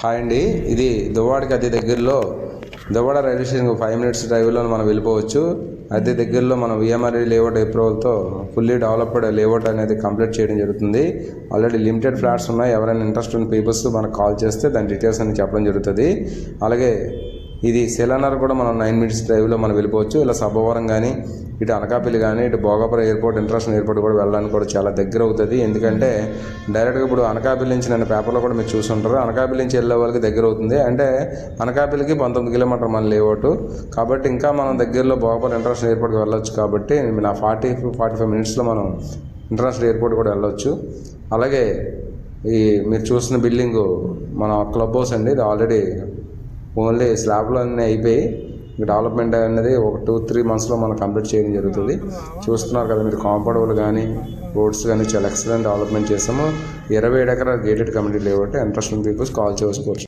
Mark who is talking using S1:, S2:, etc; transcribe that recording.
S1: Hi అండి, ఇది దువ్వాడకి అతి దగ్గరలో దువ్వాడ రైల్వే స్టేషన్ 5 minutes డ్రైవ్లో మనం వెళ్ళిపోవచ్చు. అతి దగ్గరలో మనం విఎంఆర్ లేఅవుట్ అప్రూవల్తో ఫుల్లీ డెవలప్డ్ లేఅవుట్ అనేది కంప్లీట్ చేయడం జరుగుతుంది. ఆల్రెడీ లిమిటెడ్ ఫ్లాట్స్ ఉన్నాయి. ఎవరైనా ఇంట్రెస్ట్ ఉన్న పీపుల్స్ మనకు కాల్ చేస్తే దాని డీటెయిల్స్ అని చెప్పడం జరుగుతుంది. అలాగే ఇది సెలనర్ కూడా మనం 9 minutes డ్రైవ్లో మనం వెళ్ళిపోవచ్చు. ఇలా సబ్బవరం కానీ ఇటు అనకాపల్లి కానీ ఇటు భోగాపురం ఎయిర్పోర్ట్ ఇంటర్నేషనల్ ఎయిర్పోర్ట్ కూడా వెళ్ళడానికి కూడా చాలా దగ్గర అవుతుంది. ఎందుకంటే డైరెక్ట్గా ఇప్పుడు అనకాపల్లి నుంచి నేను పేపర్లో కూడా మీరు చూసుంటారు, అనకాపల్లి నుంచి వెళ్ళే వాళ్ళకి దగ్గర అవుతుంది. అంటే అనకాపల్లికి 19 కిలోమీటర్ మన లేఅవుట్ కాబట్టి ఇంకా మనం దగ్గరలో భోగాపురం ఇంటర్నేషనల్ ఎయిర్పోర్ట్కి వెళ్ళొచ్చు. కాబట్టి నా 40-45 minutesలో మనం ఇంటర్నేషనల్ ఎయిర్పోర్ట్ కూడా వెళ్ళొచ్చు. అలాగే ఈ మీరు చూసిన బిల్డింగు మన క్లబ్ హౌస్ అండి. ఇది ఆల్రెడీ ఓన్లీ స్లాబ్లో అన్నీ అయిపోయి డెవలప్మెంట్ అనేది ఒక 2-3 monthsలో మనం కంప్లీట్ చేయడం జరుగుతుంది. చూస్తున్నారు కదా మీరు, కాంపౌండ్ కానీ రోడ్స్ కానీ చాలా ఎక్సలెంట్ డెవలప్మెంట్ చేసాము. 27 ఎకరాల గేటెడ్ కమ్యూనిటీ లేఅవుట్. ఇంట్రెస్ట్ ఉన్న పీపుల్స్ కాల్ చేసుకోవచ్చు.